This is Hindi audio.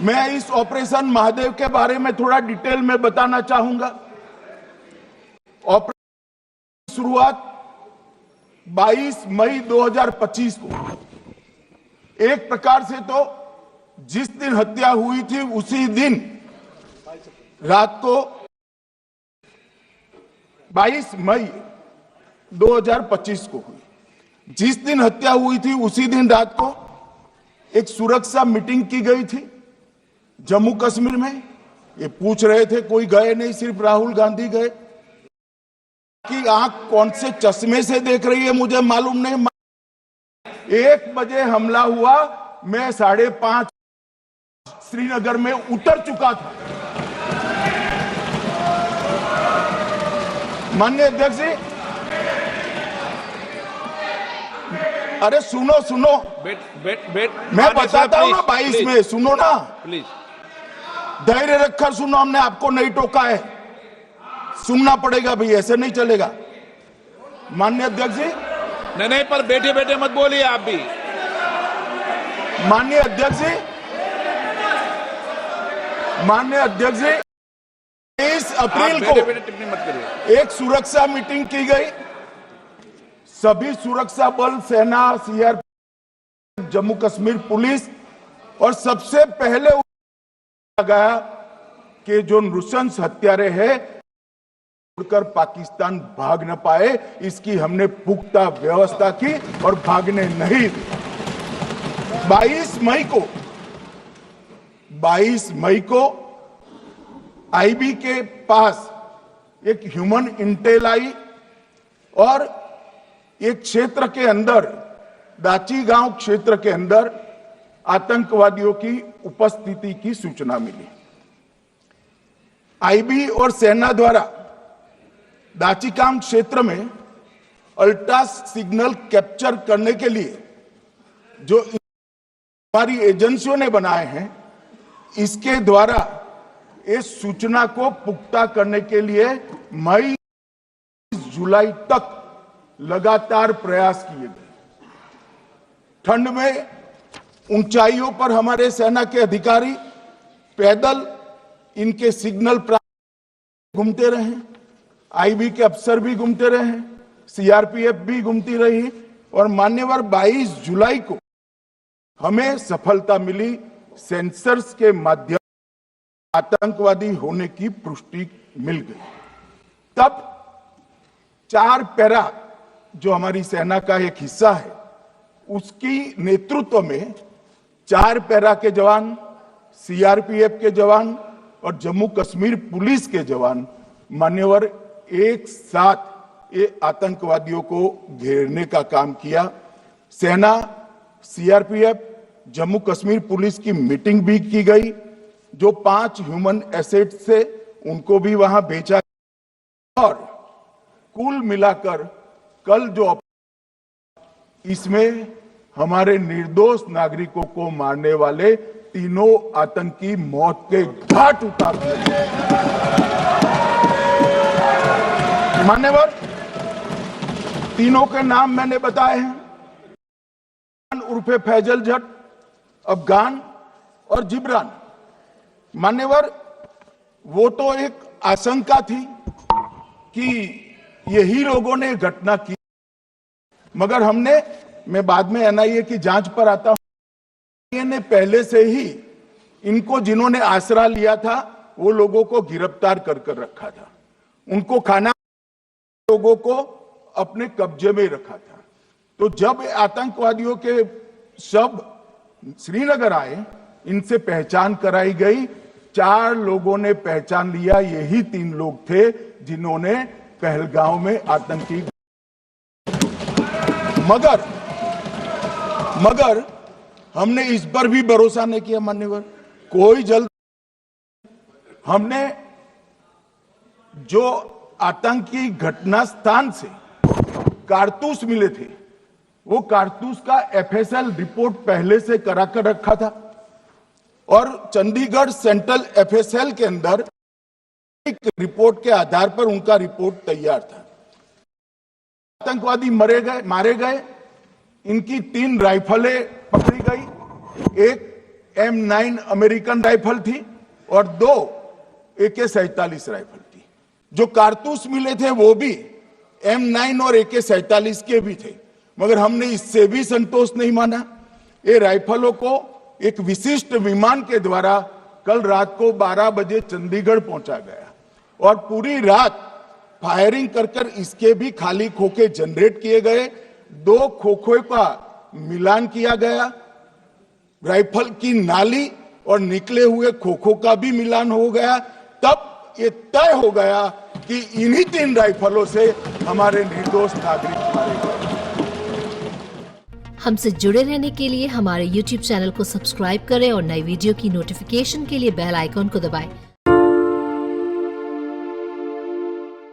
मैं इस ऑपरेशन महादेव के बारे में थोड़ा डिटेल में बताना चाहूंगा। ऑपरेशन की शुरुआत 22 मई 2025 को, एक प्रकार से तो जिस दिन हत्या हुई थी उसी दिन रात को 22 मई 2025 को हुई। जिस दिन हत्या हुई थी उसी दिन रात को एक सुरक्षा मीटिंग की गई थी जम्मू कश्मीर में। ये पूछ रहे थे, कोई गए नहीं, सिर्फ राहुल गांधी गए। कि आंख कौन से चश्मे से देख रही है मुझे मालूम नहीं। 1 बजे हमला हुआ, मैं 5:30 श्रीनगर में उतर चुका था। माननीय अध्यक्ष जी, अरे सुनो सुनो, मैं बताता हूँ ना 22 में, सुनो ना प्लीज, धैर्य रखकर सुनो। हमने आपको नहीं टोका है, सुनना पड़ेगा भाई, ऐसे नहीं चलेगा। माननीय अध्यक्ष जी, नहीं, पर बैठे बैठे मत बोलिए आप भी। माननीय अध्यक्ष जी, माननीय अध्यक्ष जी, 23 अप्रैल को टिप्पणी मत करिए। एक सुरक्षा मीटिंग की गई। सभी सुरक्षा बल, सेना, सीआरपीएफ, जम्मू कश्मीर पुलिस, और सबसे पहले गया कि जो नृशंस हत्यारे हैं उड़कर पाकिस्तान भाग न पाए, इसकी हमने पुख्ता व्यवस्था की और भागने नहीं दी। 22 मई को आईबी के पास एक ह्यूमन इंटेल आई और एक क्षेत्र के अंदर, दाची गांव क्षेत्र के अंदर आतंकवादियों की उपस्थिति की सूचना मिली। आईबी और सेना द्वारा दाचीकाम क्षेत्र में अल्ट्रा सिग्नल कैप्चर करने के लिए जो हमारी एजेंसियों ने बनाए हैं, इसके द्वारा इस सूचना को पुख्ता करने के लिए मई जुलाई तक लगातार प्रयास किए गए। ठंड में ऊंचाइयों पर हमारे सेना के अधिकारी पैदल इनके सिग्नल प्राप्त घूमते रहे, आईबी के अफसर भी घूमते रहे, सीआरपीएफ भी घूमती रही, और मान्यवर 22 जुलाई को हमें सफलता मिली। सेंसर्स के माध्यम आतंकवादी होने की पुष्टि मिल गई। तब 4 पैरा जो हमारी सेना का एक हिस्सा है, उसकी नेतृत्व में 4 पैरा के जवान, सीआरपीएफ के जवान और जम्मू कश्मीर पुलिस के जवान मान्यवर एक साथ ये आतंकवादियों को घेरने का काम किया। सेना, सीआरपीएफ, जम्मू कश्मीर पुलिस की मीटिंग भी की गई। जो 5 ह्यूमन एसेट से उनको भी वहां बेचा, और कुल मिलाकर कल जो इसमें हमारे निर्दोष नागरिकों को मारने वाले तीनों आतंकी मौत के घाट उतार दिए। मान्यवर, तीनों के नाम मैंने बताए हैं, उर्फे फैजल जट, अफगान और जिब्रान। मान्यवर, वो तो एक आशंका थी कि यही लोगों ने घटना की, मगर मैं बाद में एनआईए की जांच पर आता हूं, एनआईए ने पहले से ही इनको, जिन्होंने आसरा लिया था, वो लोगों को गिरफ्तार कर रखा था। उनको खाना, लोगों को अपने कब्जे में रखा था। तो जब आतंकवादियों के शव श्रीनगर आए, इनसे पहचान कराई गई। 4 लोगों ने पहचान लिया, यही 3 लोग थे जिन्होंने पहलगांव में आतंकी। मगर हमने इस पर भी भरोसा नहीं किया मान्यवर। कोई जल्द, हमने जो आतंकी घटना स्थान से कारतूस मिले थे, वो कारतूस का एफएसएल रिपोर्ट पहले से करा कर रखा था, और चंडीगढ़ सेंट्रल एफएसएल के अंदर एक रिपोर्ट के आधार पर उनका रिपोर्ट तैयार था। आतंकवादी मारे गए। इनकी 3 राइफलें पकड़ी गई, एक M9 अमेरिकन राइफल थी और 2 AK-47 राइफल थी। जो कारतूस मिले थे वो भी M9 और AK-47 के भी थे, मगर हमने इससे भी संतोष नहीं माना। ये राइफलों को एक विशिष्ट विमान के द्वारा कल रात को 12 बजे चंडीगढ़ पहुंचा गया और पूरी रात फायरिंग कर इसके भी खाली खोखे जनरेट किए गए। 2 खोखों का मिलान किया गया, राइफल की नाली और निकले हुए खोखों का भी मिलान हो गया। तब ये तय हो गया कि इन्हीं 3 राइफलों से हमारे निर्दोष नागरिक मारे गए। हमसे जुड़े रहने के लिए हमारे YouTube चैनल को सब्सक्राइब करें और नई वीडियो की नोटिफिकेशन के लिए बेल आइकॉन को दबाएं।